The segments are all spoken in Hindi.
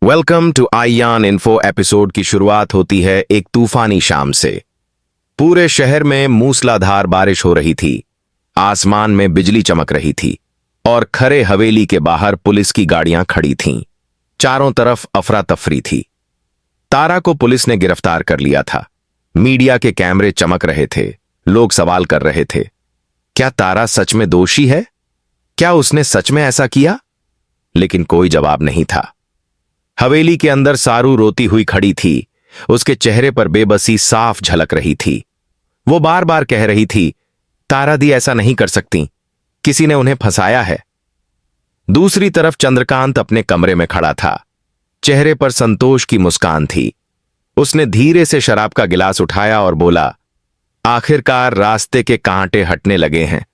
Welcome to Aayan info. Episode की शुरुआत होती है एक तूफानी शाम से। पूरे शहर में मूसलाधार बारिश हो रही थी, आसमान में बिजली चमक रही थी और खरे हवेली के बाहर पुलिस की गाड़ियां खड़ी थीं। चारों तरफ अफरा तफरी थी। तारा को पुलिस ने गिरफ्तार कर लिया था। मीडिया के कैमरे चमक रहे थे, लोग सवाल कर रहे थे, क्या तारा सच में दोषी है? क्या उसने सच में ऐसा किया? लेकिन कोई जवाब नहीं था। हवेली के अंदर सारू रोती हुई खड़ी थी। उसके चेहरे पर बेबसी साफ झलक रही थी। वो बार बार कह रही थी, तारा दी ऐसा नहीं कर सकती, किसी ने उन्हें फंसाया है। दूसरी तरफ चंद्रकांत अपने कमरे में खड़ा था। चेहरे पर संतोष की मुस्कान थी। उसने धीरे से शराब का गिलास उठाया और बोला, आखिरकार रास्ते के कांटे हटने लगे हैं।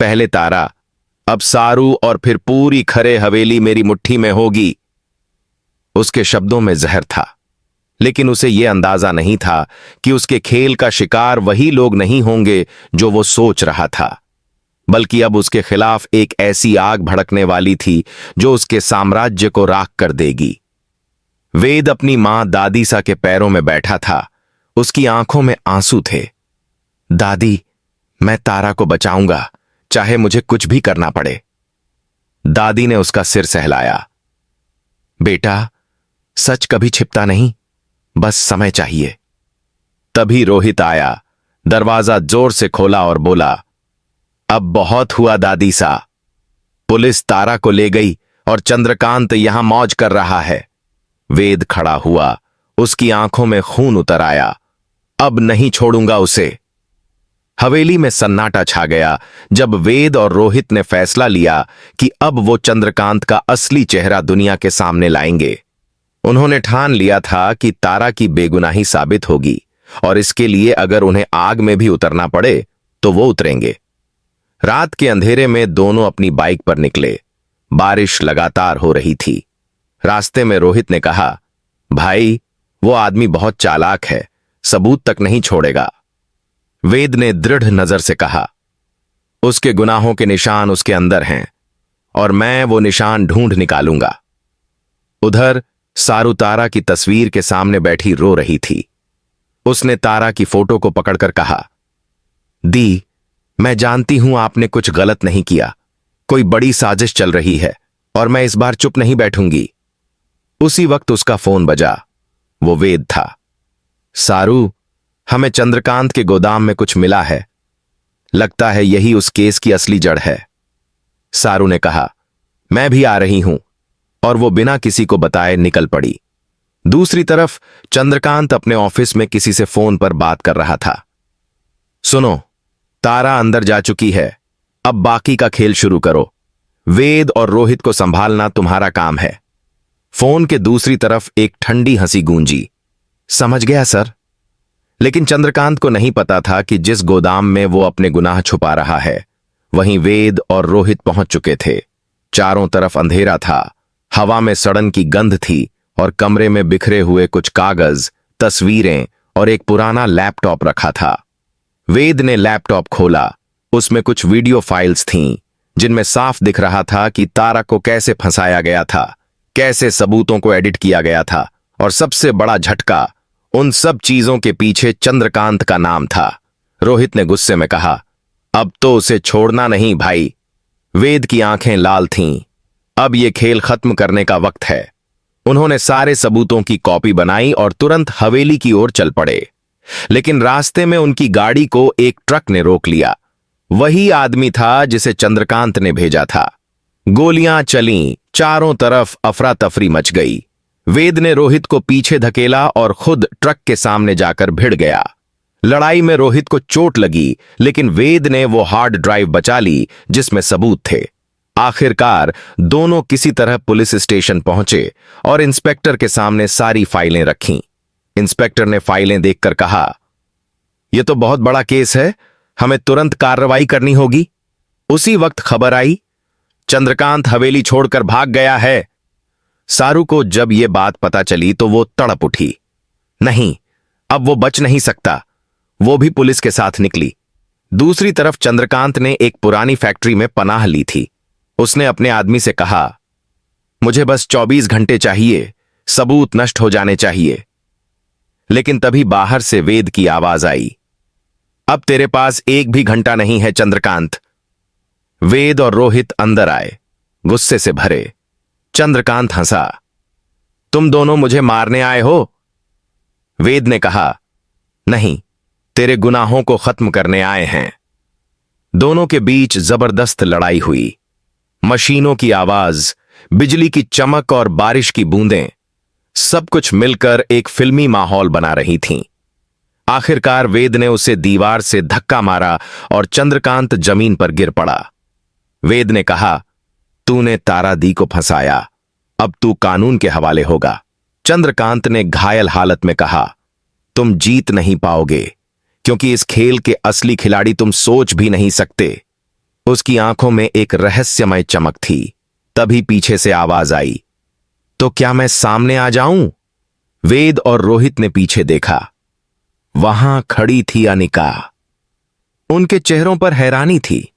पहले तारा, अब सारू और फिर पूरी खरे हवेली मेरी मुट्ठी में होगी। उसके शब्दों में जहर था, लेकिन उसे यह अंदाजा नहीं था कि उसके खेल का शिकार वही लोग नहीं होंगे जो वो सोच रहा था, बल्कि अब उसके खिलाफ एक ऐसी आग भड़कने वाली थी जो उसके साम्राज्य को राख कर देगी। वेद अपनी मां दादीसा के पैरों में बैठा था। उसकी आंखों में आंसू थे। दादी, मैं तारा को बचाऊंगा, चाहे मुझे कुछ भी करना पड़े। दादी ने उसका सिर सहलाया। बेटा, सच कभी छिपता नहीं, बस समय चाहिए। तभी रोहित आया, दरवाजा जोर से खोला और बोला, अब बहुत हुआ दादी सा। पुलिस तारा को ले गई और चंद्रकांत यहां मौज कर रहा है। वेद खड़ा हुआ, उसकी आंखों में खून उतर आया। अब नहीं छोड़ूंगा उसे। हवेली में सन्नाटा छा गया जब वेद और रोहित ने फैसला लिया कि अब वो चंद्रकांत का असली चेहरा दुनिया के सामने लाएंगे। उन्होंने ठान लिया था कि तारा की बेगुनाही साबित होगी और इसके लिए अगर उन्हें आग में भी उतरना पड़े तो वो उतरेंगे। रात के अंधेरे में दोनों अपनी बाइक पर निकले। बारिश लगातार हो रही थी। रास्ते में रोहित ने कहा, भाई, वो आदमी बहुत चालाक है, सबूत तक नहीं छोड़ेगा। वेद ने दृढ़ नजर से कहा, उसके गुनाहों के निशान उसके अंदर हैं और मैं वो निशान ढूंढ निकालूंगा। उधर सारू तारा की तस्वीर के सामने बैठी रो रही थी। उसने तारा की फोटो को पकड़कर कहा, दी, मैं जानती हूं आपने कुछ गलत नहीं किया। कोई बड़ी साजिश चल रही है और मैं इस बार चुप नहीं बैठूंगी। उसी वक्त उसका फोन बजा। वो वेद था। सारू, हमें चंद्रकांत के गोदाम में कुछ मिला है। लगता है यही उस केस की असली जड़ है। सारू ने कहा, मैं भी आ रही हूं, और वो बिना किसी को बताए निकल पड़ी। दूसरी तरफ चंद्रकांत अपने ऑफिस में किसी से फोन पर बात कर रहा था। सुनो, तारा अंदर जा चुकी है, अब बाकी का खेल शुरू करो। वेद और रोहित को संभालना तुम्हारा काम है। फोन के दूसरी तरफ एक ठंडी हंसी गूंजी। समझ गया सर। लेकिन चंद्रकांत को नहीं पता था कि जिस गोदाम में वो अपने गुनाह छुपा रहा है, वहीं वेद और रोहित पहुंच चुके थे। चारों तरफ अंधेरा था। हवा में सड़न की गंध थी और कमरे में बिखरे हुए कुछ कागज, तस्वीरें और एक पुराना लैपटॉप रखा था। वेद ने लैपटॉप खोला। उसमें कुछ वीडियो फाइल्स थीं, जिनमें साफ दिख रहा था कि तारा को कैसे फंसाया गया था, कैसे सबूतों को एडिट किया गया था, और सबसे बड़ा झटका, उन सब चीजों के पीछे चंद्रकांत का नाम था। रोहित ने गुस्से में कहा, अब तो उसे छोड़ना नहीं भाई। वेद की आंखें लाल थीं। अब ये खेल खत्म करने का वक्त है। उन्होंने सारे सबूतों की कॉपी बनाई और तुरंत हवेली की ओर चल पड़े। लेकिन रास्ते में उनकी गाड़ी को एक ट्रक ने रोक लिया। वही आदमी था जिसे चंद्रकांत ने भेजा था। गोलियां चलीं, चारों तरफ अफरा तफरी मच गई। वेद ने रोहित को पीछे धकेला और खुद ट्रक के सामने जाकर भिड़ गया। लड़ाई में रोहित को चोट लगी, लेकिन वेद ने वो हार्ड ड्राइव बचा ली जिसमें सबूत थे। आखिरकार दोनों किसी तरह पुलिस स्टेशन पहुंचे और इंस्पेक्टर के सामने सारी फाइलें रखीं। इंस्पेक्टर ने फाइलें देखकर कहा, यह तो बहुत बड़ा केस है, हमें तुरंत कार्रवाई करनी होगी। उसी वक्त खबर आई, चंद्रकांत हवेली छोड़कर भाग गया है। सारू को जब यह बात पता चली तो वो तड़प उठी। नहीं, अब वो बच नहीं सकता। वो भी पुलिस के साथ निकली। दूसरी तरफ चंद्रकांत ने एक पुरानी फैक्ट्री में पनाह ली थी। उसने अपने आदमी से कहा, मुझे बस 24 घंटे चाहिए, सबूत नष्ट हो जाने चाहिए। लेकिन तभी बाहर से वेद की आवाज आई, अब तेरे पास एक भी घंटा नहीं है चंद्रकांत। वेद और रोहित अंदर आए, गुस्से से भरे। चंद्रकांत हंसा, तुम दोनों मुझे मारने आए हो? वेद ने कहा, नहीं, तेरे गुनाहों को खत्म करने आए हैं। दोनों के बीच जबरदस्त लड़ाई हुई। मशीनों की आवाज, बिजली की चमक और बारिश की बूंदें, सब कुछ मिलकर एक फिल्मी माहौल बना रही थीं। आखिरकार वेद ने उसे दीवार से धक्का मारा और चंद्रकांत जमीन पर गिर पड़ा। वेद ने कहा, तूने तारा दी को फंसाया, अब तू कानून के हवाले होगा। चंद्रकांत ने घायल हालत में कहा, तुम जीत नहीं पाओगे, क्योंकि इस खेल के असली खिलाड़ी तुम सोच भी नहीं सकते। उसकी आंखों में एक रहस्यमय चमक थी। तभी पीछे से आवाज आई, तो क्या मैं सामने आ जाऊं? वेद और रोहित ने पीछे देखा। वहां खड़ी थी अनिका। उनके चेहरों पर हैरानी थी,